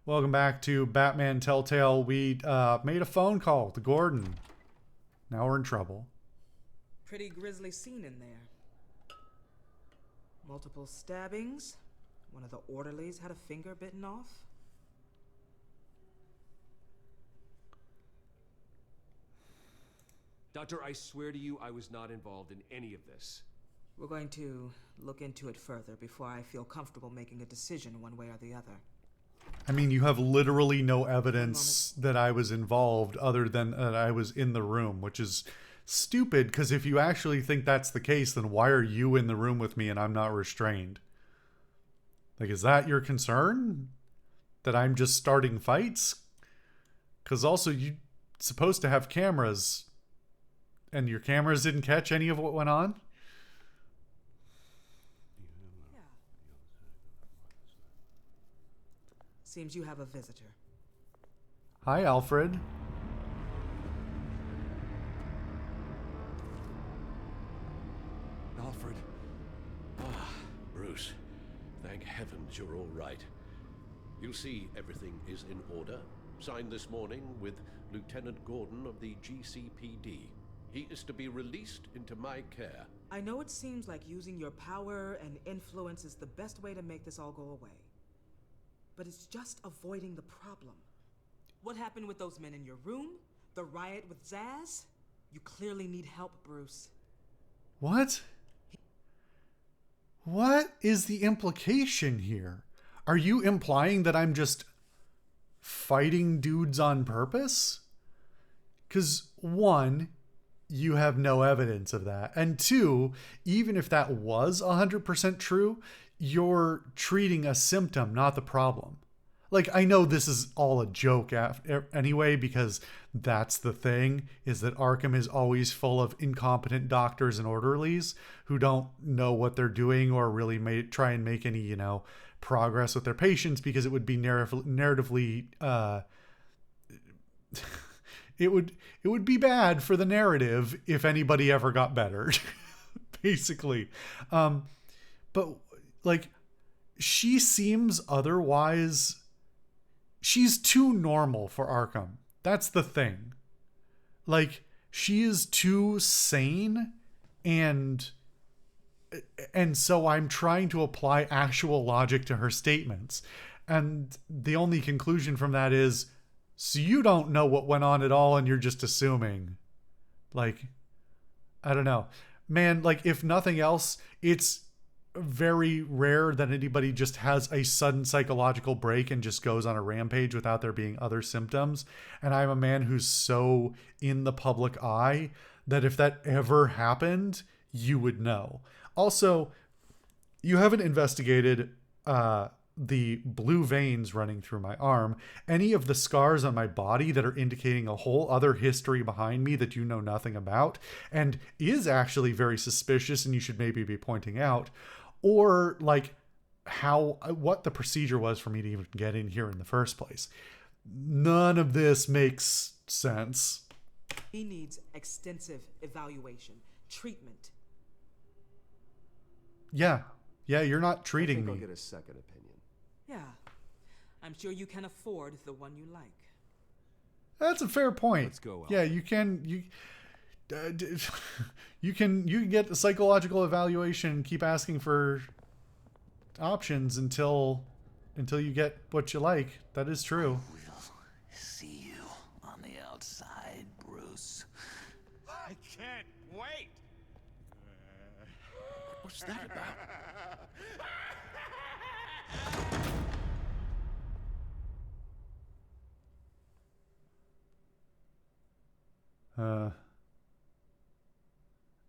Welcome back to Batman Telltale. We made a phone call to Gordon. Now we're in trouble. Pretty grisly scene in there. Multiple stabbings. One of the orderlies had a finger bitten off. Doctor, I swear to you, I was not involved in any of this. We're going to look into it further before I feel comfortable making a decision one way or the other. I mean, you have literally no evidence that I was involved other than that I was in the room, which is stupid because if you actually think that's the case, then why are you in the room with me and I'm not restrained? Like, is that your concern? That I'm just starting fights? Because also, you're supposed to have cameras, and your cameras didn't catch any of what went on? Yeah. Seems you have a visitor. Hi, Alfred. Alfred. Bruce, thank heavens you're all right. You'll see everything is in order. Signed this morning with Lieutenant Gordon of the GCPD. He is to be released into my care. I know it seems like using your power and influence is the best way to make this all go away. But it's just avoiding the problem. What happened with those men in your room? The riot with Zaz? You clearly need help, Bruce. What? What is the implication here? Are you implying that I'm just fighting dudes on purpose? Because one, you have no evidence of that. And two, even if that was 100% true, you're treating a symptom, not the problem. Like, I know this is all a joke anyway, because that's the thing, is that Arkham is always full of incompetent doctors and orderlies who don't know what they're doing or really try and make any, progress with their patients, because it would be narratively, it would be bad for the narrative if anybody ever got better, basically. But, like, she seems otherwise... She's too normal for Arkham. That's the thing. Like, she is too sane, and so I'm trying to apply actual logic to her statements. And the only conclusion from that is, so you don't know what went on at all and you're just assuming. Like, I don't know. Man, like, if nothing else, it's very rare that anybody just has a sudden psychological break and just goes on a rampage without there being other symptoms. And I'm a man who's so in the public eye that if that ever happened, you would know. Also, you haven't investigated the blue veins running through my arm, any of the scars on my body that are indicating a whole other history behind me that you know nothing about and is actually very suspicious and you should maybe be pointing out. Or like what the procedure was for me to even get in here in the first place. None of this makes sense. He needs extensive evaluation, treatment. Yeah, you're not treating me. I'll get a second opinion. Yeah, I'm sure you can afford the one you like. That's a fair point. Let's go, Al. Yeah, you can get a psychological evaluation and keep asking for options until you get what you like. That is true. We'll see you on the outside, Bruce. I can't wait. What's that about?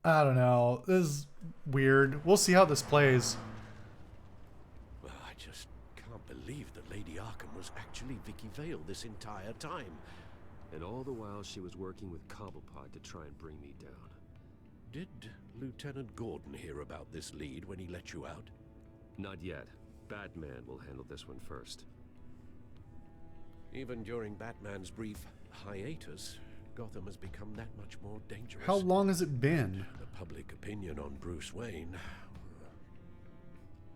I don't know. This is weird. We'll see how this plays. Well, I just can't believe that Lady Arkham was actually Vicky Vale this entire time. And all the while she was working with Cobblepot to try and bring me down. Did Lieutenant Gordon hear about this lead when he let you out? Not yet. Batman will handle this one first. Even during Batman's brief hiatus, Gotham has become that much more dangerous. How long has it been? The public opinion on Bruce Wayne...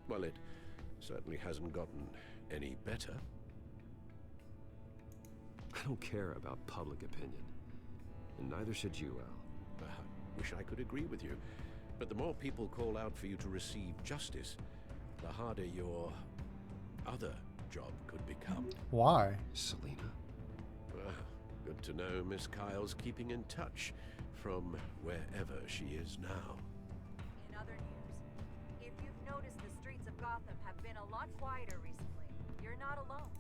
Well, it certainly hasn't gotten any better. I don't care about public opinion. And neither should you, Al. Wish I could agree with you. But the more people call out for you to receive justice, the harder your other job could become. Why? Selina? Good to know Miss Kyle's keeping in touch from wherever she is now. In other news, if you've noticed, the streets of Gotham have been a lot quieter recently. You're not alone.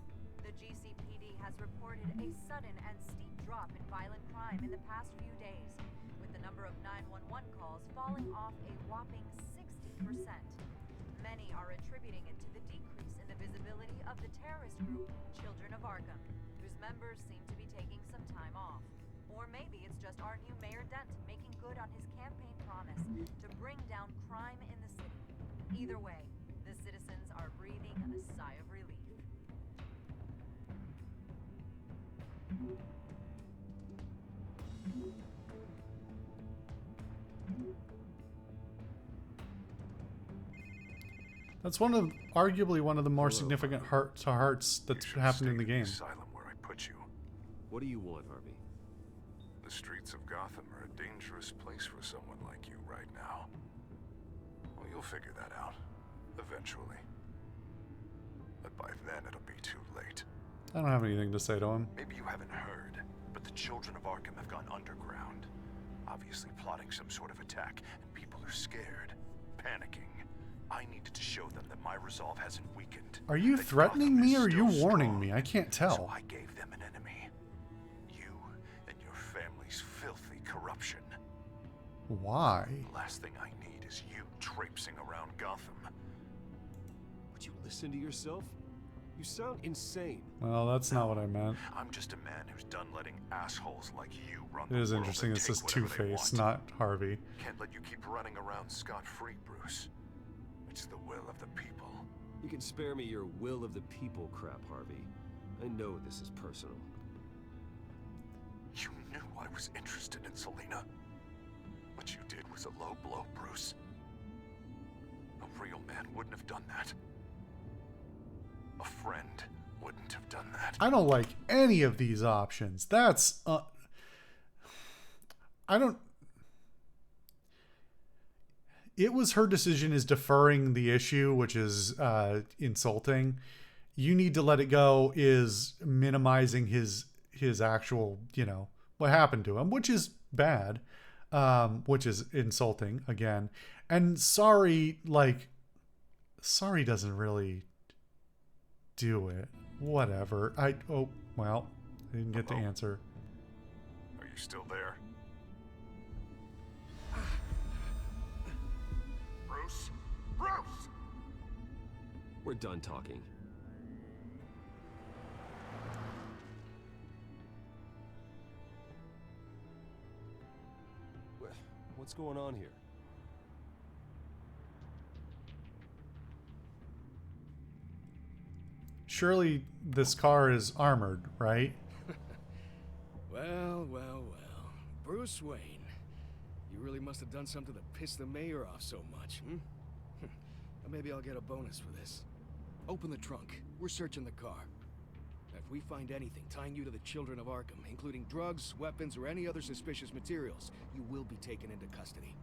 The GCPD has reported a sudden and steep drop in violent crime in the past few days, with the number of 911 calls falling off a whopping 60%. Many are attributing it to the decrease in the visibility of the terrorist group Children of Arkham, whose members seem to be taking some time off. Or maybe it's just our new Mayor Dent making good on his campaign promise to bring down crime in the city. Either way, the citizens are breathing a sigh of relief. That's arguably one of the more significant heart-to-hearts that's happened in the game. Asylum where I put you. What do you want, Harvey? The streets of Gotham are a dangerous place for someone like you right now. Well, you'll figure that out. Eventually. But by then, it'll be too late. I don't have anything to say to him. Maybe you haven't heard, but the Children of Arkham have gone underground. Obviously plotting some sort of attack, and people are scared, panicking. I needed to show them that my resolve hasn't weakened. Are you that threatening Gotham me is or are you still warning strong. me? I can't So tell. I gave them an enemy. You and your family's filthy corruption. Why? The last thing I need is you traipsing around Gotham. Would you listen to yourself? You sound insane. Well, that's not what I meant. I'm just a man who's done letting assholes like you run It the is world interesting and it says take whatever they Two-Face, want. not Harvey. Can't let you keep running around scot-free, Bruce. It's the will of the people. You can spare me your will of the people crap, Harvey. I know this is personal. You knew I was interested in Selina. What you did was a low blow, Bruce. A real man wouldn't have done that. A friend wouldn't have done that. I don't like any of these options. That's I don't. It was her decision is deferring the issue, which is insulting. You need to let it go is minimizing his actual, what happened to him, which is bad, which is insulting again. And sorry doesn't really do it. Whatever. I didn't get to answer. Are you still there? Bruce? Bruce! We're done talking. What's going on here? Surely this car is armored, right? Well. Bruce Wayne. You really must have done something to piss the mayor off so much, hmm? Maybe I'll get a bonus for this. Open the trunk. We're searching the car. If we find anything tying you to the Children of Arkham, including drugs, weapons, or any other suspicious materials, you will be taken into custody.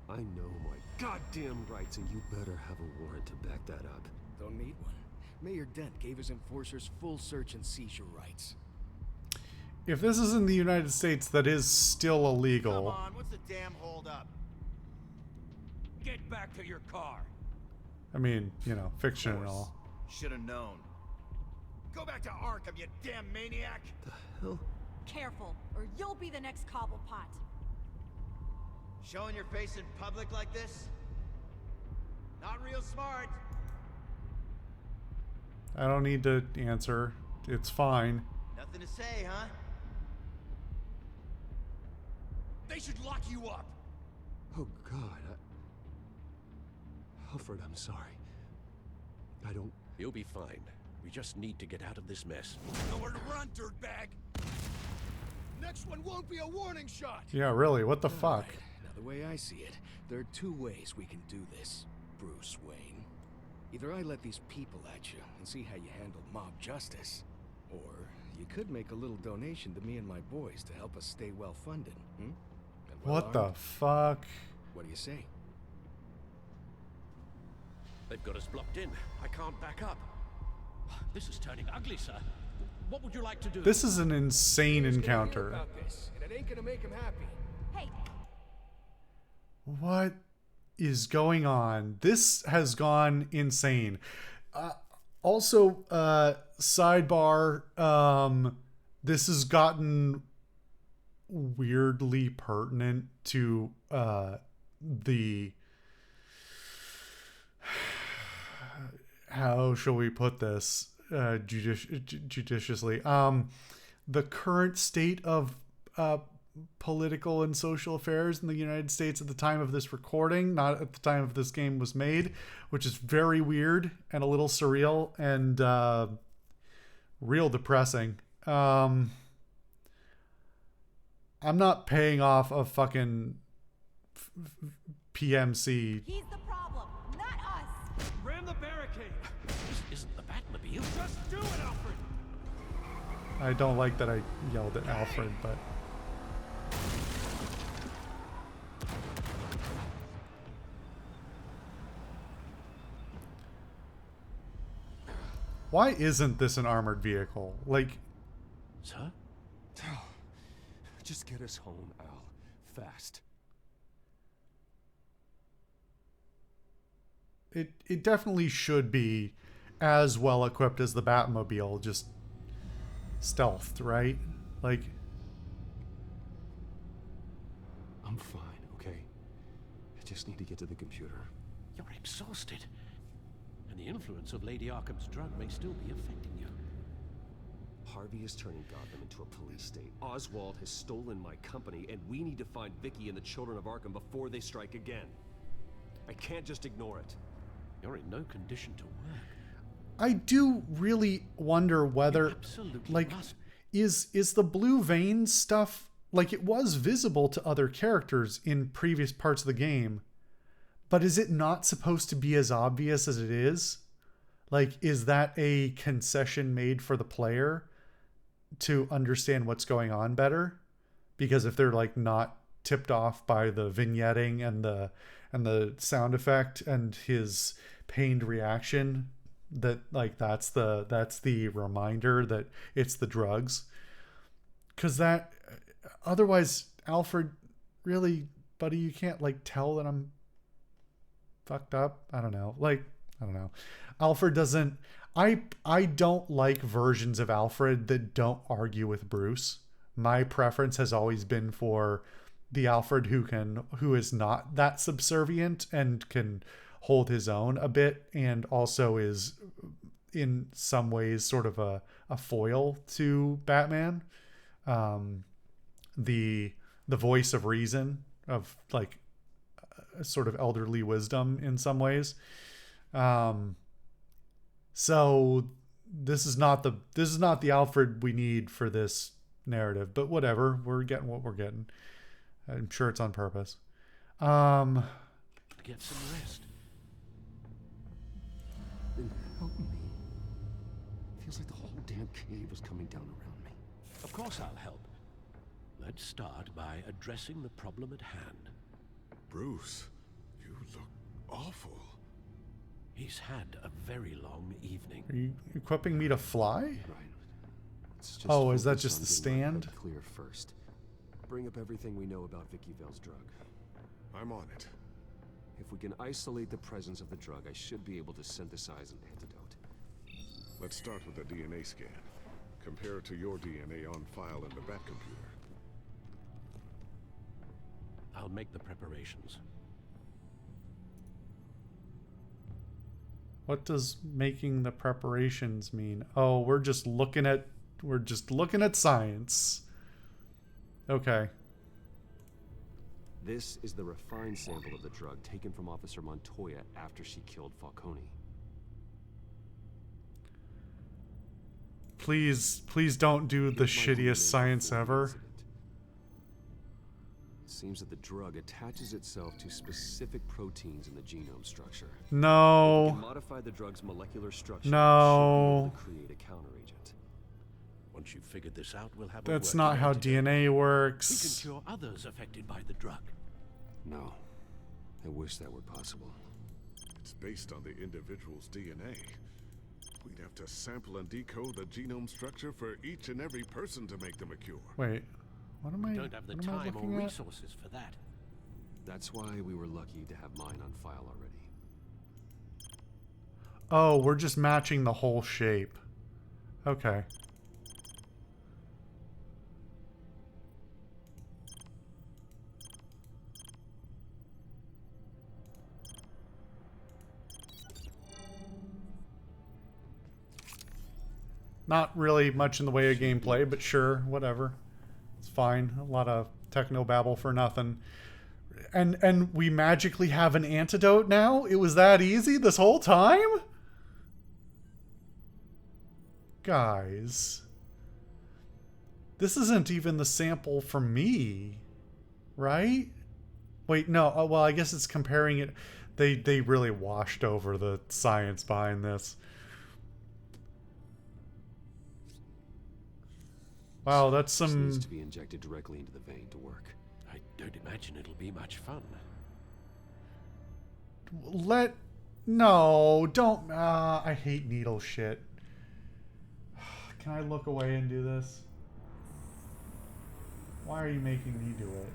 I know my goddamn rights, and you better have a warrant to back that up. Don't need one. Mayor Dent gave his enforcers full search and seizure rights. If this is in the United States, that is still illegal. Come on, what's the damn hold up? Get back to your car. I mean, fiction and all. Should have known. Go back to Arkham, you damn maniac! The hell? Careful, or you'll be the next Cobblepot. Showing your face in public like this? Not real smart. I don't need to answer. It's fine. Nothing to say, huh? They should lock you up. Oh, God. Alfred, I'm sorry. I don't... You'll be fine. We just need to get out of this mess. Nowhere to run, dirtbag. Next one won't be a warning shot. Yeah, really, what the All fuck? right. Now, the way I see it, there are two ways we can do this, Bruce Wayne. Either I let these people at you and see how you handle mob justice, or You could make a little donation to me and my boys to help us stay well-funded, hmm? And What the well-armed. fuck? What do you say? They've got us blocked in. I can't back up. This is turning ugly, sir. What would you like to do? This is an insane He's gonna hear encounter. about this, and it ain't gonna make him happy. Hey, What is going on? This has gone insane. Also, sidebar, this has gotten weirdly pertinent to the, how shall we put this judiciously, the current state of political and social affairs in the United States at the time of this recording, not at the time of this game was made, which is very weird and a little surreal and real depressing. I'm not paying off a fucking PMC. he's the problem, not us. Ram the barricade. This isn't the Batmobile. Just do it, Alfred. I don't like that I yelled at Alfred, but why isn't this an armored vehicle? Like, Sir? Just get us home, Al. Fast. it definitely should be as well equipped as the Batmobile, just stealthed, right? Like, I'm fine, okay? I just need to get to the computer. You're exhausted. And the influence of Lady Arkham's drug may still be affecting you. Harvey is turning Gotham into a police state. Oswald has stolen my company, and we need to find Vicky and the children of Arkham before they strike again. I can't just ignore it. You're in no condition to work. I do really wonder whether, You absolutely like, must. is the blue vein stuff, like, it was visible to other characters in previous parts of the game, but is it not supposed to be as obvious as it is? Like, is that a concession made for the player to understand what's going on better? Because if they're, like, not tipped off by the vignetting and the sound effect and his pained reaction, that, like, that's the reminder that it's the drugs. Because that, otherwise, Alfred, really, buddy, you can't, like, tell that I'm fucked up. I don't know. Alfred doesn't, I don't like versions of Alfred that don't argue with Bruce. My preference has always been for the Alfred who is not that subservient and can hold his own a bit, and also is in some ways sort of a foil to Batman. The voice of reason, of, like, a sort of elderly wisdom in some ways. So this is not the Alfred we need for this narrative, but whatever, we're getting what we're getting. I'm sure it's on purpose. Get some rest. Then help me. Feels like the whole damn cave is coming down around me. Of course I'll help. Let's start by addressing the problem at hand. Bruce, you look awful. He's had a very long evening. Are you equipping me to fly? Right. Let's just Oh, is that focus just on the getting my stand? head clear first. Bring up everything we know about Vicky Vale's drug. I'm on it. If we can isolate the presence of the drug, I should be able to synthesize an antidote. Let's start with a DNA scan. Compare it to your DNA on file in the Batcomputer. I'll make the preparations. What does making the preparations mean? Oh, we're just looking at science. Okay. This is the refined sample of the drug taken from Officer Montoya after she killed Falcone. Please don't do the Here's my DNA shittiest science before the ever. incident. It seems that the drug attaches itself to specific proteins in the genome structure. If we No. can modify the drug's molecular structure, No. we should be able to create a counteragent. Once you've figured this out, we'll have a That's working not how antidote. DNA We can works. cure others affected by the drug. No. I wish that were possible. It's based on the individual's DNA. We'd have to sample and decode the genome structure for each and every person to make them a cure. Wait, what am I? We don't have the what am I time or looking at? resources for that. That's why we were lucky to have mine on file already. Oh, we're just matching the whole shape. Okay. Not really much in the way of gameplay, but sure, whatever. It's fine. A lot of techno babble for nothing. And we magically have an antidote now? It was that easy this whole time? Guys. This isn't even the sample from me, right? Wait, no. Oh, well, I guess it's comparing it. They really washed over the science behind this. Wow, that's This some... needs to be injected directly into the vein to work. I don't imagine it'll be much fun. No, don't... I hate needle shit. Can I look away and do this? Why are you making me do it?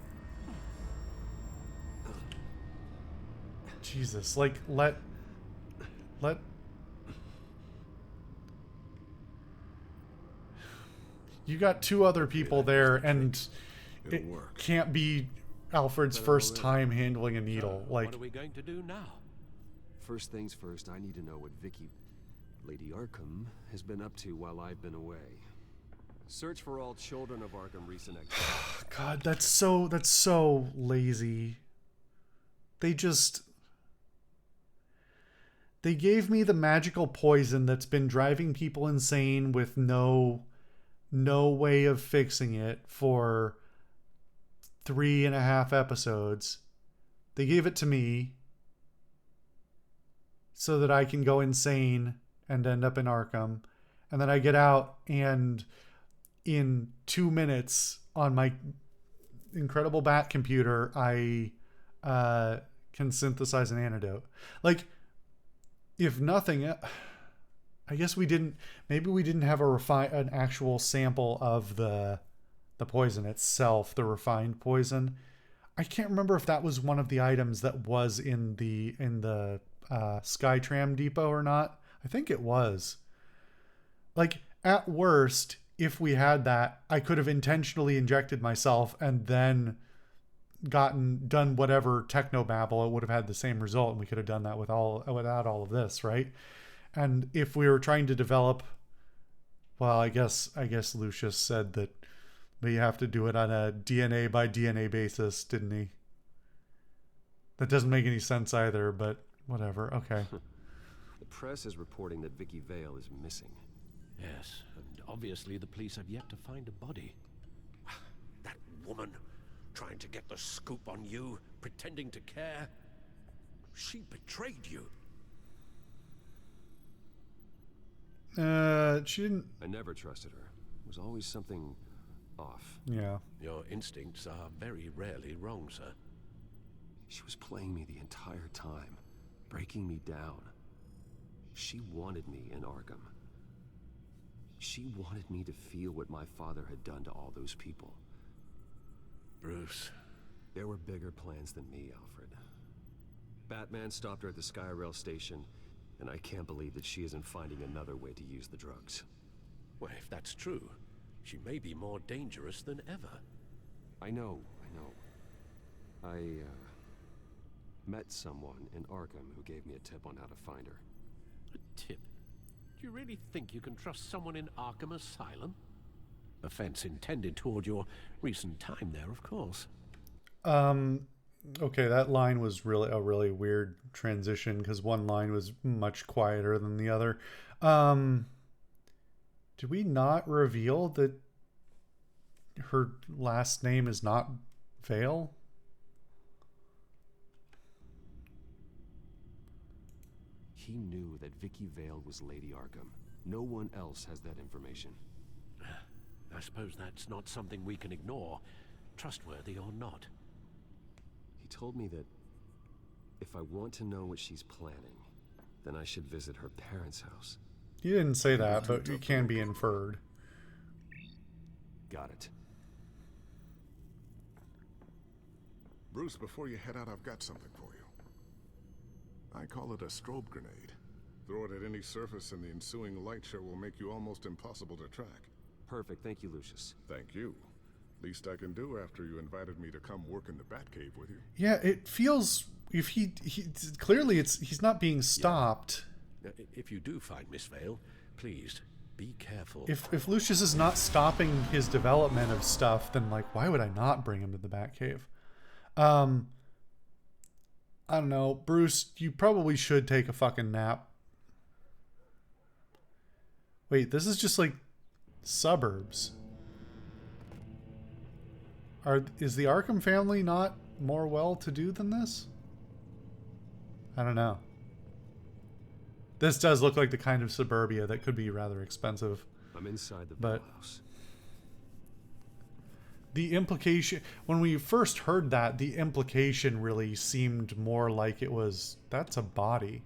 Jesus, like, let... You got two other people there, and it can't be Alfred's first time handling a needle. So, Like, what are we going to do now? First things first, I need to know what Vicky, Lady Arkham, has been up to while I've been away. Search for all children of Arkham recent activity. God, that's so lazy. They gave me the magical poison that's been driving people insane with no way of fixing it for 3.5 episodes. They gave it to me so that I can go insane and end up in Arkham. And then I get out, and in 2 minutes on my incredible bat computer, I can synthesize an antidote. Like, if nothing... I guess maybe we didn't have an actual sample of the poison itself, the refined poison. I can't remember if that was one of the items that was in the Skytram depot or not. I think it was. Like, at worst, if we had that, I could have intentionally injected myself and then done whatever technobabble. It would have had the same result, and we could have done that without all of this, right? And if we were trying to develop, well, I guess Lucius said that we have to do it on a DNA by DNA basis, didn't he? That doesn't make any sense either, but whatever. Okay. The press is reporting that Vicky Vale is missing. Yes, and obviously the police have yet to find a body. That woman, trying to get the scoop on you, pretending to care. She betrayed you. She didn't... I never trusted her. There was always something off. Yeah. Your instincts are very rarely wrong, sir. She was playing me the entire time, breaking me down. She wanted me in Arkham. She wanted me to feel what my father had done to all those people. Bruce. There were bigger plans than me, Alfred. Batman stopped her at the Skyrail station, and I can't believe that she isn't finding another way to use the drugs. Well, if that's true, she may be more dangerous than ever. I know. I met someone in Arkham who gave me a tip on how to find her. A tip? Do you really think you can trust someone in Arkham Asylum? Offense intended toward your recent time there, of course. Okay, that line was really a really weird transition because one line was much quieter than the other. Did we not reveal that her last name is not Vale? He knew that Vicky Vale was Lady Arkham. No one else has that information. I suppose that's not something we can ignore, trustworthy or not. He told me that if I want to know what she's planning, then I should visit her parents' house. He didn't say that, but it can be inferred. Got it. Bruce, before you head out, I've got something for you. I call it a strobe grenade. Throw it at any surface and the ensuing light show will make you almost impossible to track. Perfect, thank you, Lucius. Thank you. Least I can do after you invited me to come work in the Batcave with you. Yeah, it feels... If he clearly he's not being stopped. Yeah. If you do find Miss Vale, please be careful. If Lucius is not stopping his development of stuff, then like why would I not bring him to the Batcave? I don't know, Bruce, you probably should take a fucking nap. Wait, this is just like suburbs. Is the Arkham family not more well-to-do than this? I don't know. This does look like the kind of suburbia that could be rather expensive. I'm inside the Vale house. The implication, when we first heard that, the implication really seemed more like it was, that's a body.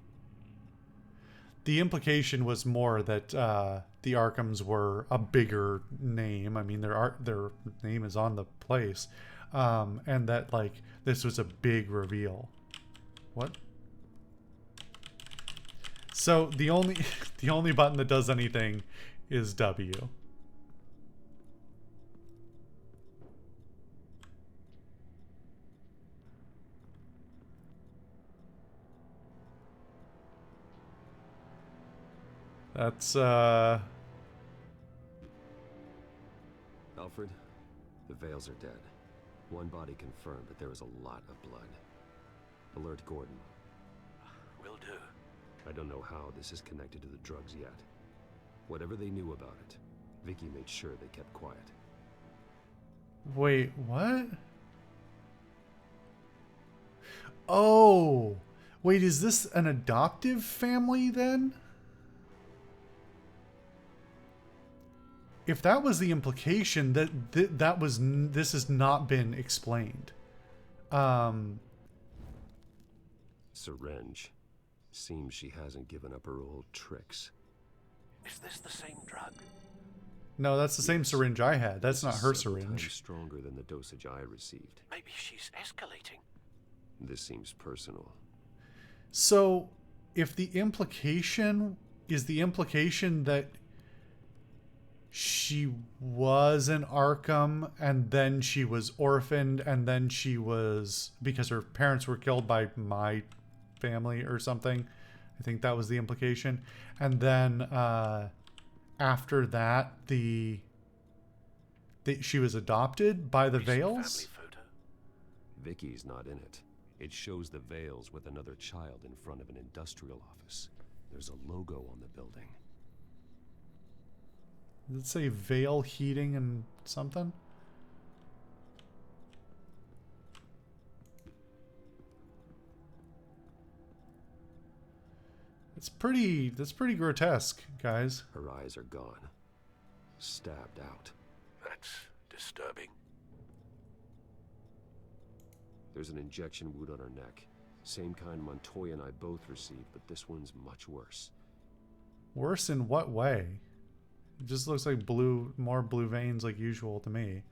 The implication was more that the Arkhams were a bigger name. I mean, their name is on the place. And that, like, this was a big reveal. What? So the only button that does anything is W. That's Alfred, the Vales are dead. One body confirmed, but there is a lot of blood. Alert Gordon. Will do. I don't know how this is connected to the drugs yet. Whatever they knew about it, Vicky made sure they kept quiet. Wait, what? Oh, wait, is this an adoptive family then? If that was the implication, this has not been explained. Syringe. Seems she hasn't given up her old tricks. Is this the same drug? No, that's the same syringe I had. That's not her Several syringe. times stronger than the dosage I received. Maybe she's escalating. This seems personal. So, if the implication is the implication that she was an Arkham and then she was orphaned and then she was, because her parents were killed by my family or something. I think that was the implication. And then after that, she was adopted by the Vales. Family photo. Vicky's not in it. It shows the Vales with another child in front of an industrial office. There's a logo on the building. Does it say Vale Heating and something? That's pretty grotesque, guys. Her eyes are gone. Stabbed out. That's disturbing. There's an injection wound on her neck. Same kind Montoya and I both received, but this one's much worse. Worse in what way? It just looks like more blue veins like usual to me.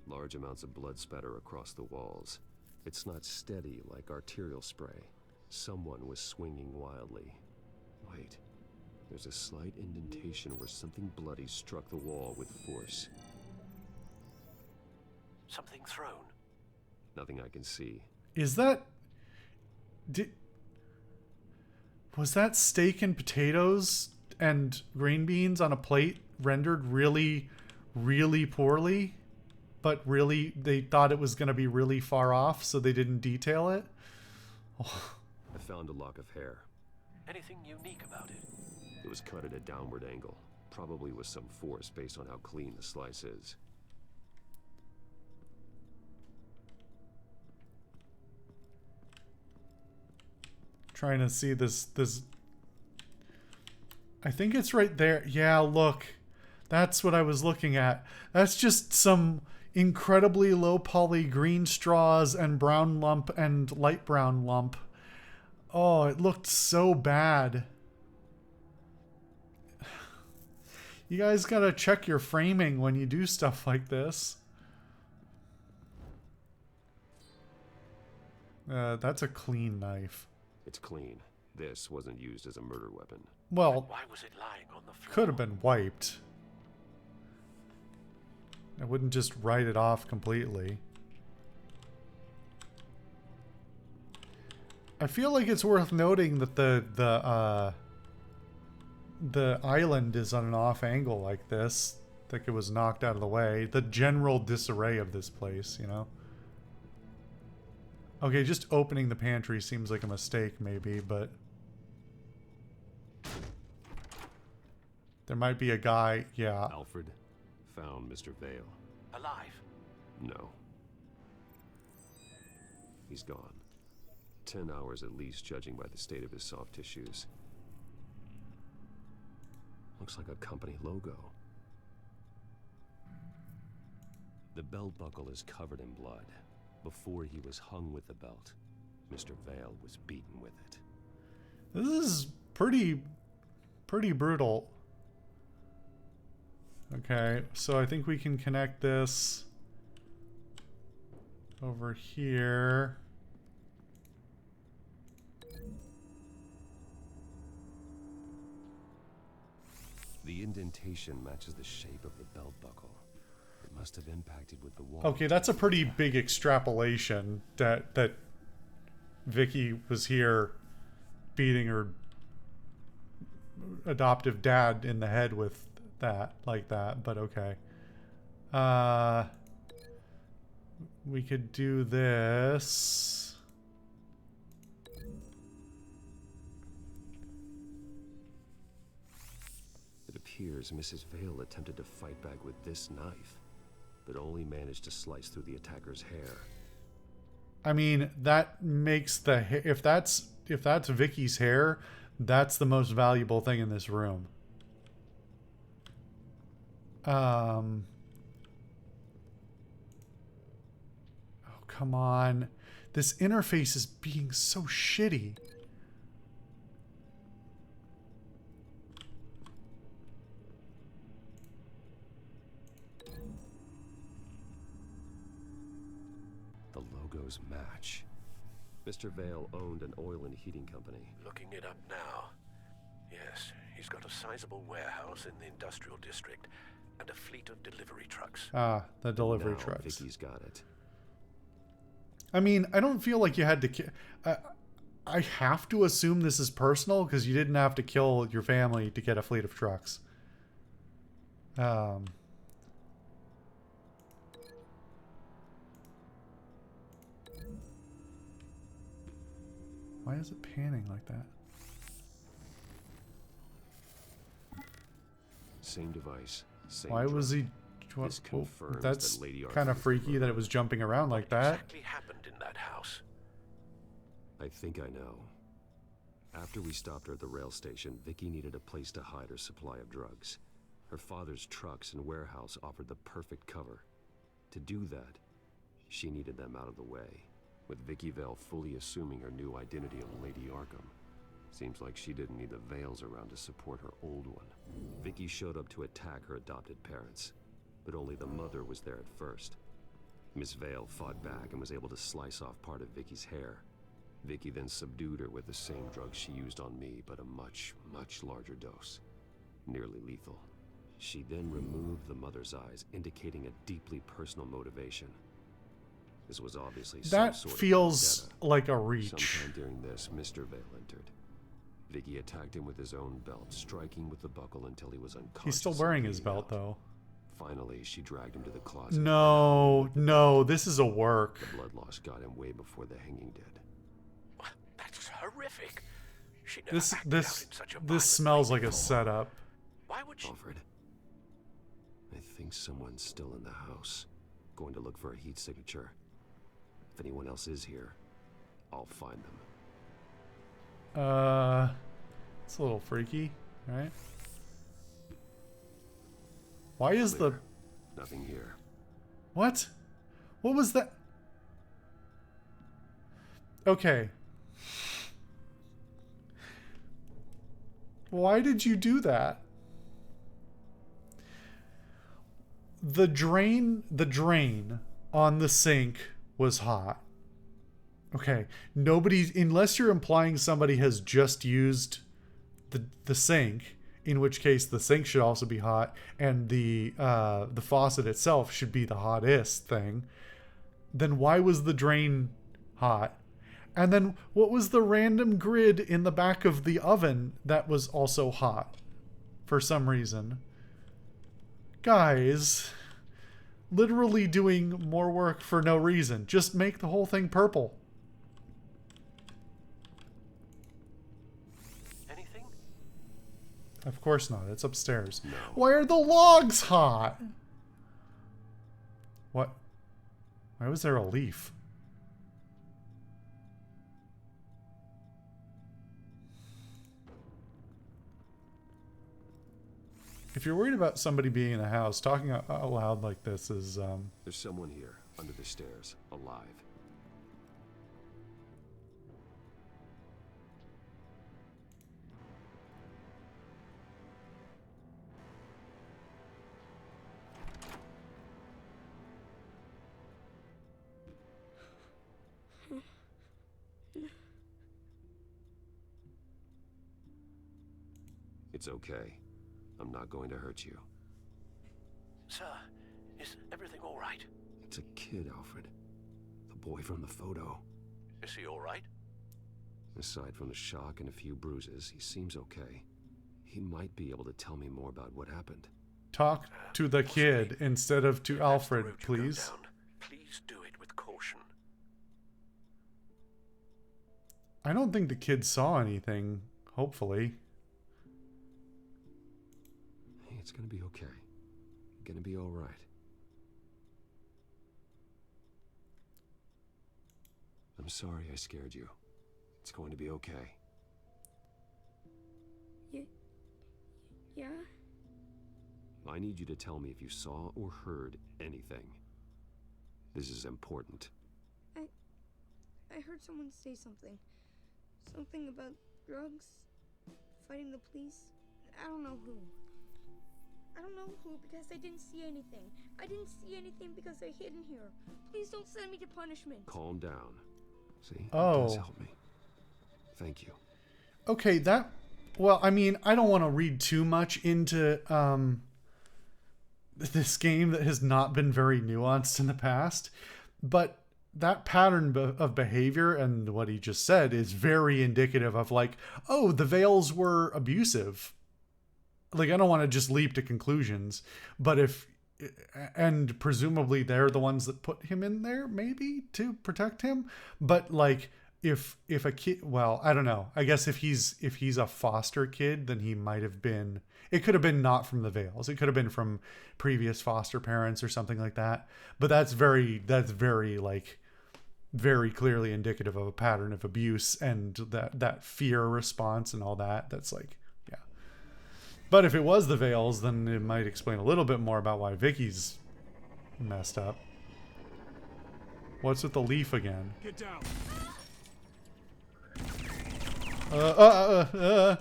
Large amounts of blood spatter across the walls. It's not steady like arterial spray. Someone was swinging wildly. Wait, there's a slight indentation where something bloody struck the wall with force. Something thrown. Nothing I can see. Is that... Was that steak and potatoes and green beans on a plate rendered really, really poorly? But really, they thought it was going to be really far off, so they didn't detail it? Oh. I found a lock of hair. Anything unique about it? It was cut at a downward angle. Probably with some force based on how clean the slice is. Trying to see this I think it's right there. Yeah, look. That's what I was looking at. That's just some incredibly low poly green straws and brown lump and light brown lump. Oh, it looked so bad. You guys gotta check your framing when you do stuff like this. That's a clean knife. It's clean. This wasn't used as a murder weapon. Well, Why was it lying on the floor? could have been wiped. I wouldn't just write it off completely. I feel like it's worth noting that the island is on an off angle like this. Like it was knocked out of the way. The general disarray of this place, you know? Okay, just opening the pantry seems like a mistake, maybe, but... There might be a guy, yeah. Alfred found Mr. Vale. Alive? No. He's gone. 10 hours at least, judging by the state of his soft tissues. Looks like a company logo. The belt buckle is covered in blood. Before he was hung with the belt, Mr. Vale was beaten with it. This is pretty brutal. Okay, so I think we can connect this over here. The indentation matches the shape of the belt buckle. It must have impacted with the wall. Okay, that's a pretty big extrapolation that Vicky was here beating her adoptive dad in the head with that, like that, but okay. We could do this. It appears Mrs. Vale attempted to fight back with this knife, but only managed to slice through the attacker's hair. I mean, that makes the if that's Vicky's hair, that's the most valuable thing in this room. Oh, come on. This interface is being so shitty. The logos match. Mr. Vale owned an oil and heating company. Looking it up now. Yes, he's got a sizable warehouse in the industrial district and a fleet of delivery trucks. Ah, the delivery Now trucks. Vicky's got it. I mean, I don't feel like you had to... I have to assume this is personal because you didn't have to kill your family to get a fleet of trucks. Why is it panning like that? Same device. Same Why was drug. he... This confirms that's that Lady kind of Arthur freaky that it was jumping around like that. Exactly happened in that house. I think I know. After we stopped her at the rail station, Vicky needed a place to hide her supply of drugs. Her father's trucks and warehouse offered the perfect cover. To do that, she needed them out of the way, with Vicky Vale fully assuming her new identity of Lady Arkham. Seems like she didn't need the Vales around to support her old one. Vicky showed up to attack her adopted parents, but only the mother was there at first. Miss Vale fought back and was able to slice off part of Vicky's hair. Vicky then subdued her with the same drug she used on me, but a much, much larger dose. Nearly lethal. She then removed the mother's eyes, indicating a deeply personal motivation. This was obviously That some sort feels of vendetta. like a reach. Sometime during this, Mr. Vale entered. Vicky attacked him with his own belt, striking with the buckle until he was unconscious. He's still wearing his belt, though. Finally, she dragged him to the closet. No, this is a work. The blood loss got him way before the hanging did. That's horrific. She never acted out in such a This violent smells way like a before. setup. Why would she? Alfred, I think someone's still in the house. Going to look for a heat signature. If anyone else is here, I'll find them. It's a little freaky, right? Why is the... Clear. Nothing here. What? What was that? Okay. Why did you do that? The drain on the sink was hot. Okay. Nobody, unless you're implying somebody has just used the sink, in which case the sink should also be hot, and the faucet itself should be the hottest thing. Then why was the drain hot? And then what was the random grid in the back of the oven that was also hot for some reason? Guys, literally doing more work for no reason. Just make the whole thing purple. Anything? Of course not. It's upstairs. No. Why are the logs hot? What? Why was there a leaf? If you're worried about somebody being in the house, talking out loud like this is, There's someone here, under the stairs, alive. It's okay. I'm not going to hurt you. Sir, is everything all right? It's a kid, Alfred. The boy from the photo. Is he all right? Aside from the shock and a few bruises, he seems okay. He might be able to tell me more about what happened. talk to the kid instead of to Alfred, please. Please do it with caution. I don't think the kid saw anything, hopefully. Hey, it's gonna be okay. Gonna be all right. I'm sorry I scared you. It's going to be okay. Yeah? I need you to tell me if you saw or heard anything. This is important. I heard someone say something. Something about drugs, fighting the police. I don't know who. I don't know who because I didn't see anything. I didn't see anything because I hid in here. Please don't send me to punishment. Calm down. See? Oh. That does help me. Thank you. Okay, that... Well, I mean, I don't want to read too much into this game that has not been very nuanced in the past, but that pattern of behavior and what he just said is very indicative of like, oh, the Veils were abusive. Like, I don't want to just leap to conclusions, but if... And presumably they're the ones that put him in there, maybe, to protect him. But, like... If a kid, well, I don't know. I guess if he's a foster kid, then he might have been, it could have been not from the Veils. It could have been from previous foster parents or something like that. But that's very like very clearly indicative of a pattern of abuse and that fear response and all that. That's like, yeah. But if it was the Veils, then it might explain a little bit more about why Vicky's messed up. What's with the leaf again? Get down. The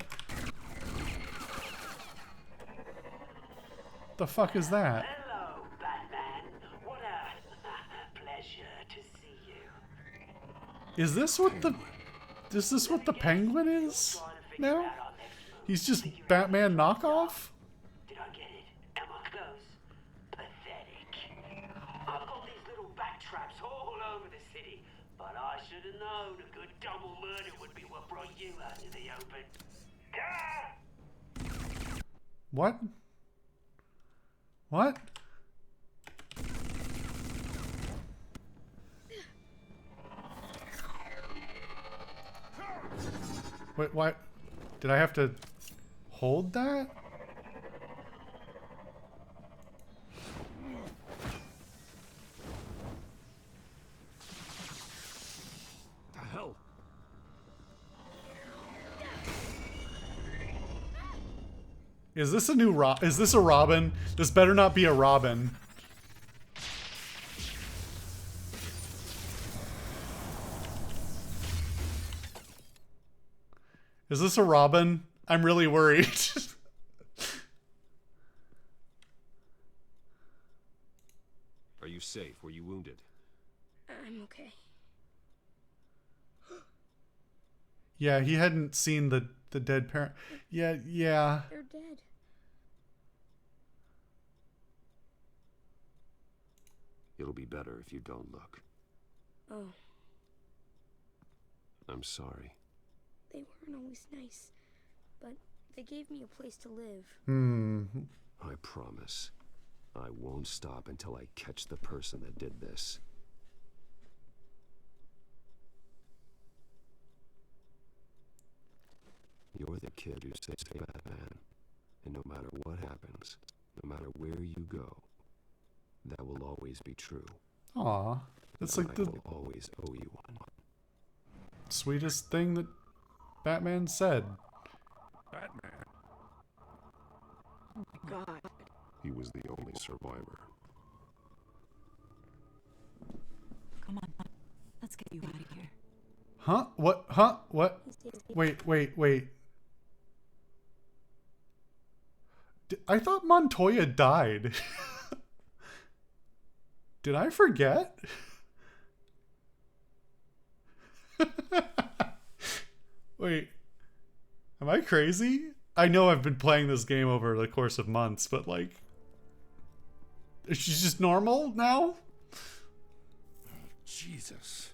fuck is that? Hello, Batman. What a pleasure to see you. Is this what the Penguin is now? He's just Batman knockoff? Did I get it? Am I close? Pathetic. I've got these little bat traps all over the city, but I should have known a good double murder would be what brought you out to the open. What? What? Wait, what? Did I have to hold that? The hell? Is this a new Is this a Robin? This better not be a Robin. Is this a Robin? I'm really worried. Are you safe? Were you wounded? I'm okay. Yeah, he hadn't seen the dead parent. Yeah. They're dead. It'll be better if you don't look. Oh. I'm sorry. They weren't always nice, but they gave me a place to live. I promise. I won't stop until I catch the person that did this. You're the kid who saves Batman. And no matter what happens, no matter where you go, that will always be true. Aw. That's like the will always owe you one. sweetest thing that Batman said. Batman. Oh my god. He was the only survivor. Come on, let's get you out of here. Huh? What? Huh? What? Wait. I thought Montoya died. Did I forget? Wait. Am I crazy? I know I've been playing this game over the course of months, but like... Is she just normal now? Jesus.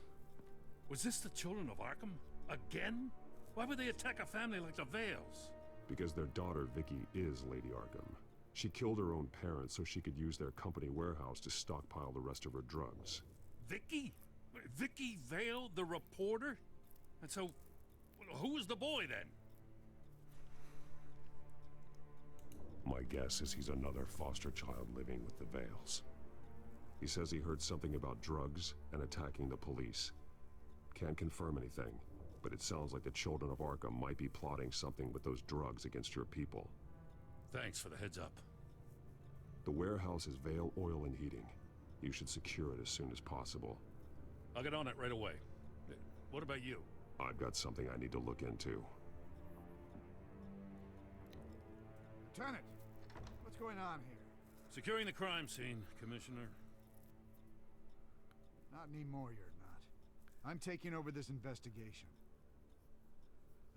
Was this the children of Arkham? Again? Why would they attack a family like the Vales? Because their daughter, Vicky, is Lady Arkham. She killed her own parents so she could use their company warehouse to stockpile the rest of her drugs. Vicky? Vicky Vale, the reporter? And so, who was the boy then? My guess is he's another foster child living with the Vales. He says he heard something about drugs and attacking the police. Can't confirm anything, but it sounds like the children of Arkham might be plotting something with those drugs against your people. Thanks for the heads up. The warehouse is Vale Oil and Heating. You should secure it as soon as possible. I'll get on it right away. What about you? I've got something I need to look into. Lieutenant, what's going on here? Securing the crime scene, Commissioner. Not anymore, you're not. I'm taking over this investigation.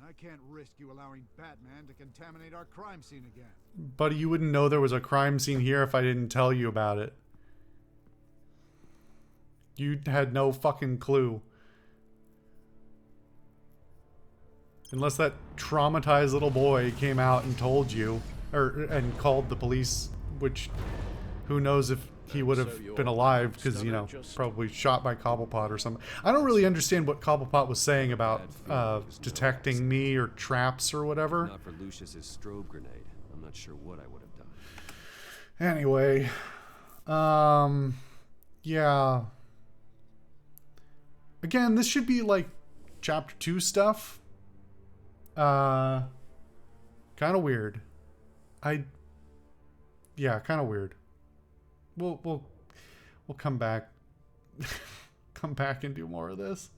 I can't risk you allowing Batman to contaminate our crime scene again. Buddy, you wouldn't know there was a crime scene here if I didn't tell you about it. You had no fucking clue. Unless that traumatized little boy came out and told you, and called the police, which who knows if he would have been alive because, you know, probably shot by Cobblepot or something. I don't really understand what Cobblepot was saying about detecting me or traps or whatever. If not for Lucius's strobe grenade, I'm not sure what I would have done. Anyway, yeah. Again, this should be like chapter 2 stuff. Kind of weird. Yeah, kind of weird. We'll come back come back and do more of this.